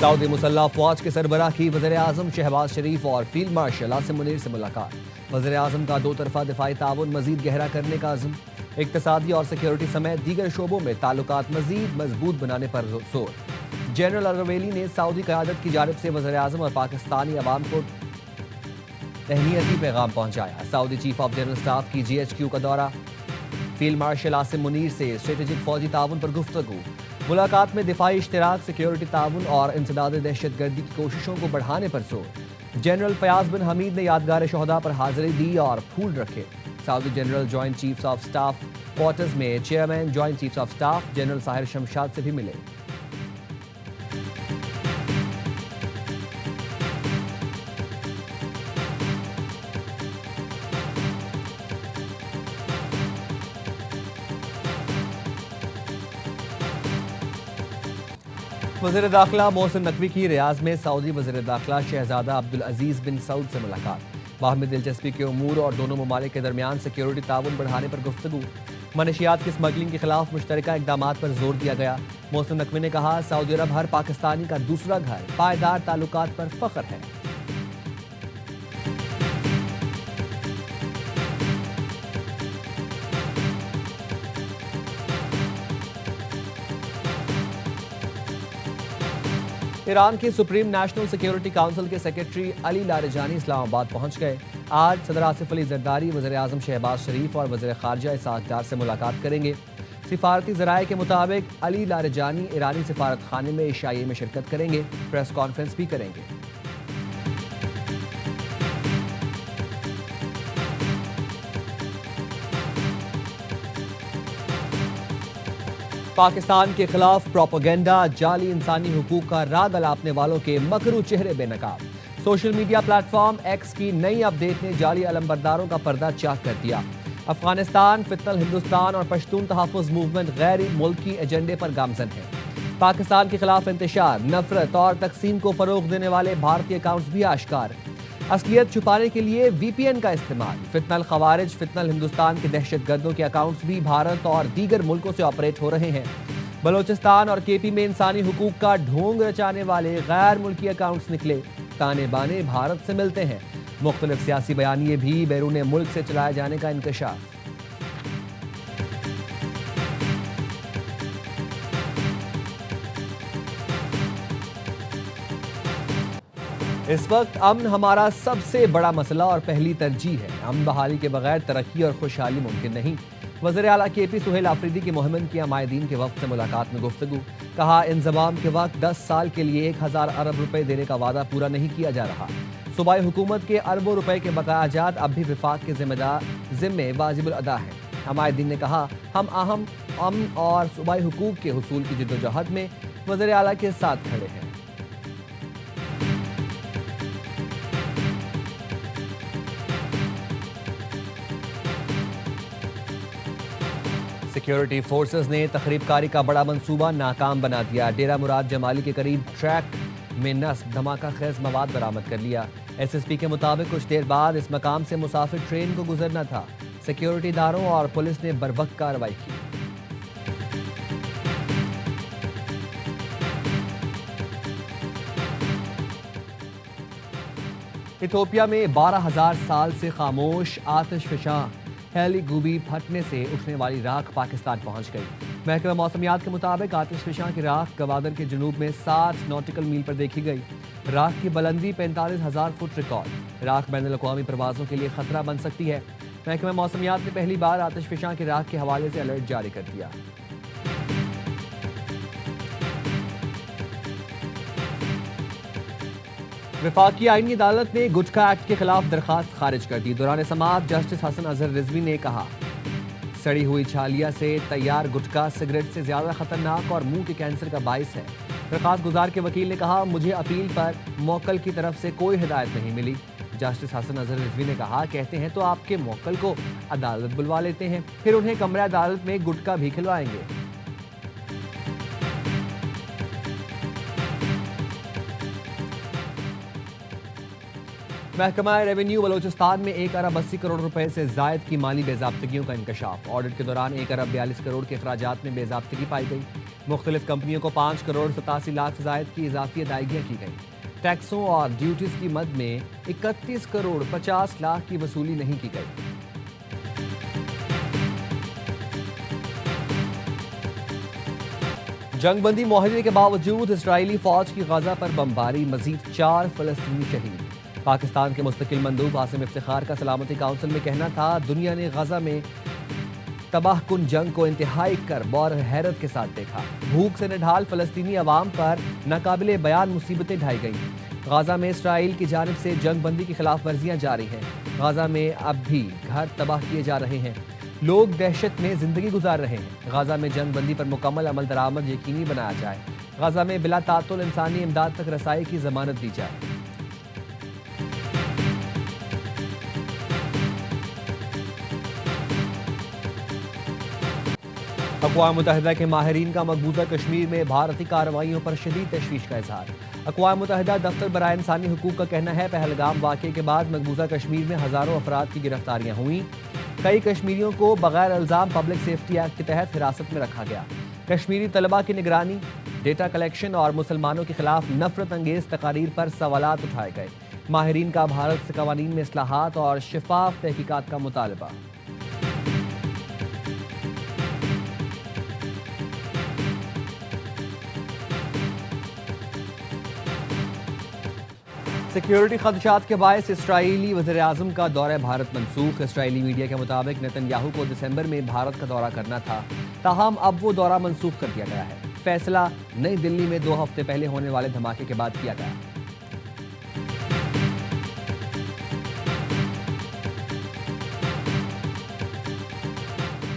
سعودی مسلح افواج کے سربراہ کی وزیر اعظم شہباز شریف اور فیلڈ مارشل عاصم منیر سے ملاقات۔ وزیر اعظم کا دو طرفہ دفاعی تعاون مزید گہرا کرنے کا عزم، اقتصادی اور سیکیورٹی سمیت دیگر شعبوں میں تعلقات مزید مضبوط بنانے پر زور۔ جنرل الرویلی نے سعودی قیادت کی جانب سے وزیر اعظم اور پاکستانی عوام کو تہنیتی پیغام پہنچایا۔ سعودی چیف آف جنرل اسٹاف کی GHQ کا دورہ، فیلڈ مارشل عاصم منیر سے اسٹریٹجک فوجی تعاون پر گفتگو۔ ملاقات میں دفاعی اشتراک، سیکیورٹی تعاون اور انسداد دہشت گردی کی کوششوں کو بڑھانے پر زور۔ جنرل فیاض بن حمید نے یادگار شہداء پر حاضری دی اور پھول رکھے۔ Saudi general joint chiefs of staff quarters میں chairman joint chiefs of staff general Sahir Shamshad سے بھی ملے۔ وزیر داخلہ محسن نقوی کی ریاض میں سعودی وزیر داخلہ شہزادہ عبدالعزیز بن سعود سے ملاقات۔ باہمی دلچسپی کے امور اور دونوں ممالک کے درمیان سیکیورٹی تعاون بڑھانے پر گفتگو۔ منشیات کی اسمگلنگ کے خلاف مشترکہ اقدامات پر زور دیا گیا۔ محسن نقوی نے کہا، سعودی عرب ہر پاکستانی کا دوسرا گھر، پائیدار تعلقات پر فخر ہے۔ ایران کے سپریم نیشنل سیکیورٹی کونسل کے سیکرٹری علی لاریجانی اسلام آباد پہنچ گئے۔ آج صدر آصف علی زرداری، وزیر اعظم شہباز شریف اور وزیر خارجہ اسحاق ڈار سے ملاقات کریں گے۔ سفارتی ذرائع کے مطابق علی لاریجانی ایرانی سفارت خانے میں عشائیے میں شرکت کریں گے، پریس کانفرنس بھی کریں گے۔ پاکستان کے خلاف پروپیگنڈا، جعلی انسانی حقوق کا راگ الاپنے والوں کے مکرو چہرے بے نقاب۔ Social media plate form x کی نئی اپ ڈیٹ نے جعلی علمبرداروں کا پردہ چاک کر دیا۔ افغانستان، فتنہ الہندوستان اور پشتون تحفظ موومنٹ غیر ملکی ایجنڈے پر گامزن ہے۔ پاکستان کے خلاف انتشار، نفرت اور تقسیم کو فروغ دینے والے بھارتی اکاؤنٹس بھی آشکار۔ اصلیت چھپانے کے لیے VPN کا استعمال۔ فتنہ الخوارج، فتنہ الہندوستان کے دہشت گردوں کے اکاؤنٹس بھی بھارت اور دیگر ملکوں سے آپریٹ ہو رہے ہیں۔ بلوچستان اور KP میں انسانی حقوق کا ڈھونگ رچانے والے غیر ملکی اکاؤنٹس نکلے، تانے بانے بھارت سے ملتے ہیں۔ مختلف سیاسی بیانیے بھی بیرون ملک سے چلائے جانے کا انکشاف۔ اس وقت امن ہمارا سب سے بڑا مسئلہ اور پہلی ترجیح ہے۔ امن بحالی کے بغیر ترقی اور خوشحالی ممکن نہیں۔ وزیر اعلیٰ KP سہیل آفریدی کی مہمن کی عمائدین کے وفد سے ملاقات میں گفتگو۔ کہا، انضمام کے وقت 10 سال کے لیے 1000 ارب روپے دینے کا وعدہ پورا نہیں کیا جا رہا۔ صوبائی حکومت کے اربوں روپے کے بقایا جات اب بھی وفاق کے ذمے واجب الادا ہیں۔ عمائدین نے کہا، ہم اہم امن اور صوبائی حقوق کے حصول کی جدوجہد میں وزیر اعلیٰ کے ساتھ کھڑے ہیں۔ سیکیورٹی فورسز نے تخریب کاری کا بڑا منصوبہ ناکام بنا دیا۔ ڈیرہ مراد جمالی کے قریب ٹریک میں نصب دھماکہ خیز مواد برآمد کر لیا۔ SSP کے مطابق کچھ دیر بعد اس مقام سے مسافر ٹرین کو گزرنا تھا۔ سیکیورٹی اداروں اور پولیس نے بروقت کارروائی کی۔ ایتھوپیا میں 12,000 سال سے خاموش آتش فشاں ہیلی گوبی پھٹنے سے اٹھنے والی راکھ پاکستان پہنچ گئی۔ محکمہ موسمیات کے مطابق آتش فشاں کی راکھ گوادر کے جنوب میں 60 نوٹیکل میل پر دیکھی گئی۔ راکھ کی بلندی 45,000 فٹ ریکارڈ۔ راکھ بین الاقوامی پروازوں کے لیے خطرہ بن سکتی ہے۔ محکمہ موسمیات نے پہلی بار آتش فشاں کی راکھ کے حوالے سے الرٹ جاری کر دیا۔ وفاقی آئینی عدالت نے گٹکا ایکٹ کے خلاف درخواست خارج کر دی۔ دوران سماعت جسٹس حسن اظہر رضوی نے کہا، سڑی ہوئی چھالیا سے تیار گٹکا سگریٹ سے زیادہ خطرناک اور منہ کے کینسر کا باعث ہے۔ درخواست گزار کے وکیل نے کہا، مجھے اپیل پر موکل کی طرف سے کوئی ہدایت نہیں ملی۔ جسٹس حسن اظہر رضوی نے کہا، کہتے ہیں تو آپ کے موکل کو عدالت بلوا لیتے ہیں، پھر انہیں کمرہ عدالت میں گٹکا بھی کھلوائیں گے۔ محکمہ ریونیو بلوچستان میں 1 ارب 80 کروڑ روپے سے زائد کی مالی بے ضابطگیوں کا انکشاف۔ آڈٹ کے دوران 1 ارب 42 کروڑ کے اخراجات میں بے ضابطگی پائی گئی۔ مختلف کمپنیوں کو 5 کروڑ 87 لاکھ سے زائد کی اضافی ادائیگیاں کی گئیں۔ ٹیکسوں اور ڈیوٹیز کی مد میں 31 کروڑ 50 لاکھ کی وصولی نہیں کی گئی۔ جنگ بندی معاہدے کے باوجود اسرائیلی فوج کی غزہ پر بمباری، مزید 4 فلسطینی شہید۔ پاکستان کے مستقل مندوب عاصم افتخار کا سلامتی کونسل میں کہنا تھا، دنیا نے غزہ میں تباہ کن جنگ کو انتہائی کرب اور حیرت کے ساتھ دیکھا۔ بھوک سے نڈھال فلسطینی عوام پر ناقابل بیان مصیبتیں ڈھائی گئیں۔ غزہ میں اسرائیل کی جانب سے جنگ بندی کی خلاف ورزیاں جاری ہیں۔ غزہ میں اب بھی گھر تباہ کیے جا رہے ہیں، لوگ دہشت میں زندگی گزار رہے ہیں۔ غزہ میں جنگ بندی پر مکمل عمل درآمد یقینی بنایا جائے۔ غزہ میں بلا تعطل انسانی امداد تک رسائی کی ضمانت دی جائے۔ اقوام متحدہ کے ماہرین کا مقبوضہ کشمیر میں بھارتی کارروائیوں پر شدید تشویش کا اظہار۔ اقوام متحدہ دفتر برائے انسانی حقوق کا کہنا ہے، پہلگام واقعے کے بعد مقبوضہ کشمیر میں ہزاروں افراد کی گرفتاریاں ہوئیں۔ کئی کشمیریوں کو بغیر الزام پبلک سیفٹی ایکٹ کے تحت حراست میں رکھا گیا۔ کشمیری طلبہ کی نگرانی، ڈیٹا کلیکشن اور مسلمانوں کے خلاف نفرت انگیز تقاریر پر سوالات اٹھائے گئے۔ ماہرین کا بھارت سے قوانین میں اصلاحات اور شفاف تحقیقات کا مطالبہ۔ سیکیورٹی خدشات کے باعث اسرائیلی وزیراعظم کا دورہ بھارت منسوخ۔ اسرائیلی میڈیا کے مطابق نیتن یاہو کو دسمبر میں بھارت کا دورہ کرنا تھا، تاہم اب وہ دورہ منسوخ کر دیا گیا ہے۔ فیصلہ نئی دلی میں 2 ہفتے پہلے ہونے والے دھماکے کے بعد کیا گیا۔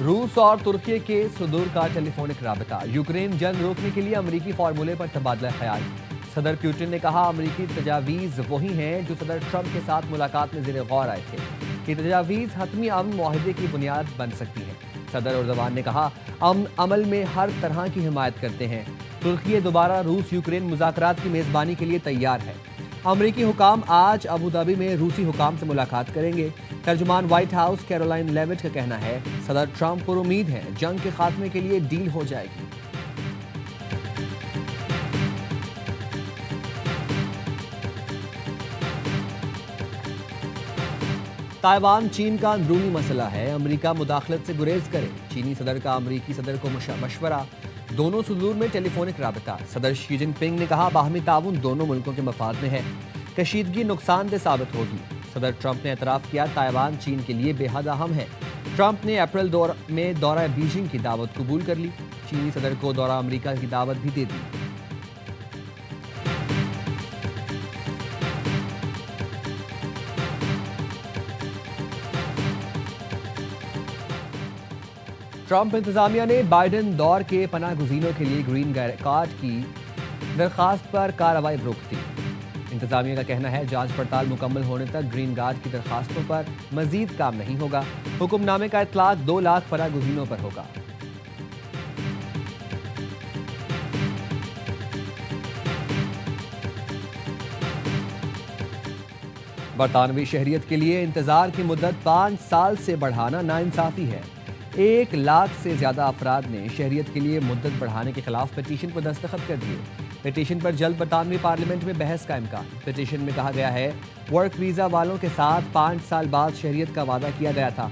روس اور ترکی کے صدور کا ٹیلی فونک رابطہ۔ یوکرین جنگ روکنے کے لیے امریکی فارمولے پر تبادلہ خیال۔ صدر پیوٹن نے کہا، امریکی تجاویز وہی ہیں جو صدر ٹرمپ کے ساتھ ملاقات میں زیر غور آئے تھے۔ یہ تجاویز حتمی امن معاہدے کی بنیاد بن سکتی ہیں۔ صدر اردوان نے کہا، امن عمل میں ہر طرح کی حمایت کرتے ہیں۔ ترکی دوبارہ روس یوکرین مذاکرات کی میزبانی کے لیے تیار ہے۔ امریکی حکام آج ابوظہبی میں روسی حکام سے ملاقات کریں گے۔ ترجمان وائٹ ہاؤس کیرولائن لیوٹ کا کہنا ہے، صدر ٹرمپ پر امید ہے جنگ کے خاتمے کے لیے ڈیل ہو جائے گی۔ تائیوان چین کا اندرونی مسئلہ ہے، امریکہ مداخلت سے گریز کرے۔ چینی صدر کا امریکی صدر کو مشورہ، دونوں صدور میں ٹیلی فونک رابطہ۔ صدر شی جن پنگ نے کہا، باہمی تعاون دونوں ملکوں کے مفاد میں ہے، کشیدگی نقصان دہ ثابت ہوگی۔ صدر ٹرمپ نے اعتراف کیا، تائیوان چین کے لیے بے حد اہم ہے۔ ٹرمپ نے اپریل میں دورہ بیجنگ کی دعوت قبول کر لی، چینی صدر کو دورہ امریکہ کی دعوت بھی دے دی۔ ٹرمپ انتظامیہ نے بائیڈن دور کے پناہ گزینوں کے لیے گرین کارڈ کی درخواست پر کارروائی روک دی۔ انتظامیہ کا کہنا ہے، جانچ پڑتال مکمل ہونے تک گرین کارڈ کی درخواستوں پر مزید کام نہیں ہوگا۔ حکم نامے کا اطلاق 2 لاکھ پناہ گزینوں پر ہوگا۔ برطانوی شہریت کے لیے انتظار کی مدت 5 سال سے بڑھانا ناانصافی ہے۔ 1 لاکھ سے زیادہ افراد نے شہریت کے لیے مدت بڑھانے کے خلاف پٹیشن پر دستخط کر دیے۔ پٹیشن پر جلد برطانوی پارلیمنٹ میں بحث کا امکان۔ پٹیشن میں کہا گیا ہے، ورک ویزا والوں کے ساتھ 5 سال بعد شہریت کا وعدہ کیا گیا تھا۔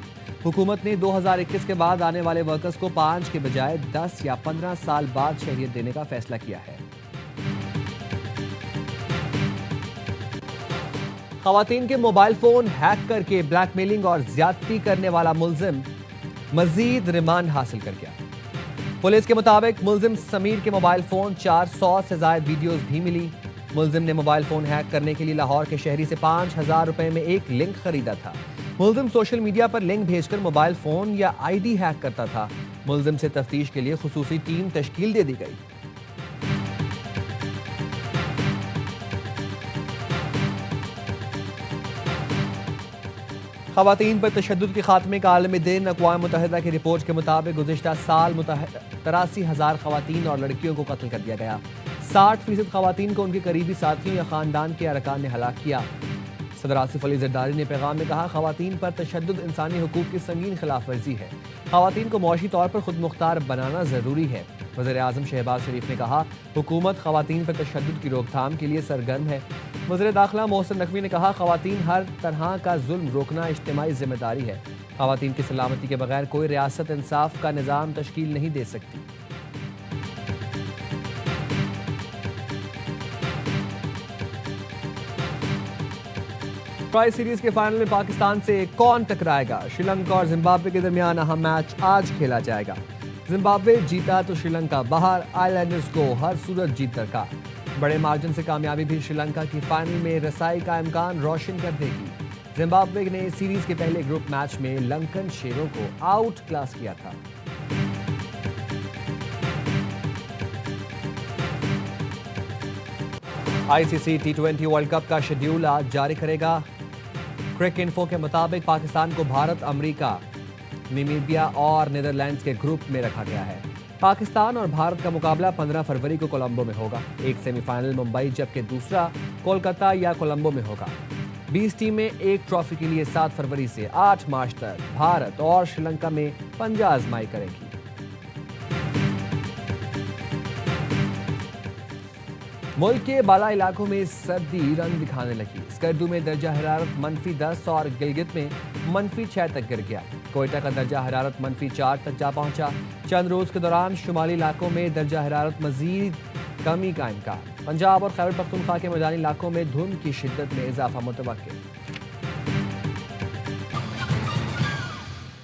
حکومت نے 2021 کے بعد آنے والے ورکرز کو 5 کے بجائے 10 یا 15 سال بعد شہریت دینے کا فیصلہ کیا ہے۔ خواتین کے موبائل فون ہیک کر کے بلیک میلنگ اور زیادتی کرنے والا ملزم مزید ریمانڈ حاصل کر گیا۔ پولیس کے مطابق ملزم سمیر کے موبائل فون 400 سے زائد ویڈیوز بھی ملی۔ ملزم نے موبائل فون ہیک کرنے کے لیے لاہور کے شہری سے 5000 روپے میں ایک لنک خریدا تھا۔ ملزم سوشل میڈیا پر لنک بھیج کر موبائل فون یا آئی ڈی ہیک کرتا تھا۔ ملزم سے تفتیش کے لیے خصوصی ٹیم تشکیل دے دی گئی۔ خواتین پر تشدد کے خاتمے کا عالمی دن۔ اقوام متحدہ کی رپورٹ کے مطابق گزشتہ سال 83,000 خواتین اور لڑکیوں کو قتل کر دیا گیا۔ 60% خواتین کو ان کے قریبی ساتھیوں یا خاندان کے ارکان نے ہلاک کیا۔ صدر آصف علی زرداری نے پیغام میں کہا خواتین پر تشدد انسانی حقوق کی سنگین خلاف ورزی ہے، خواتین کو معاشی طور پر خود مختار بنانا ضروری ہے۔ وزیر اعظم شہباز شریف نے کہا حکومت خواتین پر تشدد کی روک تھام کے لیے سرگرم ہے۔ وزیر داخلہ محسن نقوی نے کہا خواتین ہر طرح کا ظلم روکنا اجتماعی ذمہ داری ہے، خواتین کی سلامتی کے بغیر کوئی ریاست انصاف کا نظام تشکیل نہیں دے سکتی۔ ٹرائی سیریز کے فائنل میں پاکستان سے کون ٹکرائے گا؟ سری لنکا اور زمبابوے کے درمیان اہم میچ آج کھیلا جائے گا۔ زمبابوے جیتا تو سری لنکا باہر، آئی لینڈرز کو ہر صورت جیت درکار۔ بڑے مارجن سے کامیابی بھی سری لنکا کی فائنل میں رسائی کا امکان روشن کر دے گی۔ زمبابوے نے سیریز کے پہلے گروپ میچ میں لنکن شیروں کو آؤٹ کلاس کیا تھا۔ آئی سی سی T20 ورلڈ کپ کا شیڈیول آج جاری کرے گا۔ کرک انفو کے مطابق پاکستان کو بھارت، امریکہ، نمیبیا اور نیدرلینڈز کے گروپ میں رکھا گیا ہے۔ پاکستان اور بھارت کا مقابلہ 15 فروری کو کولمبو میں ہوگا۔ ایک سیمی فائنل ممبئی جبکہ دوسرا کولکتہ یا کولمبو میں ہوگا۔ 20 ٹیمیں ایک ٹرافی کے لیے 7 فروری سے 8 مارچ تک بھارت اور سری لنکا میں پنجہ آزمائی کریں گی۔ ملک کے بالا علاقوں میں سردی رنگ دکھانے لگی۔ اسکردو میں درجہ حرارت -10 اور گلگت میں -6 تک گر گیا۔ کوئٹہ کا درجہ حرارت -4 تک جا پہنچا۔ چند روز کے دوران شمالی علاقوں میں درجہ حرارت مزید کمی کا امکان۔ پنجاب اور خیبر پختونخوا کے میدانی علاقوں میں دھند کی شدت میں اضافہ متوقع۔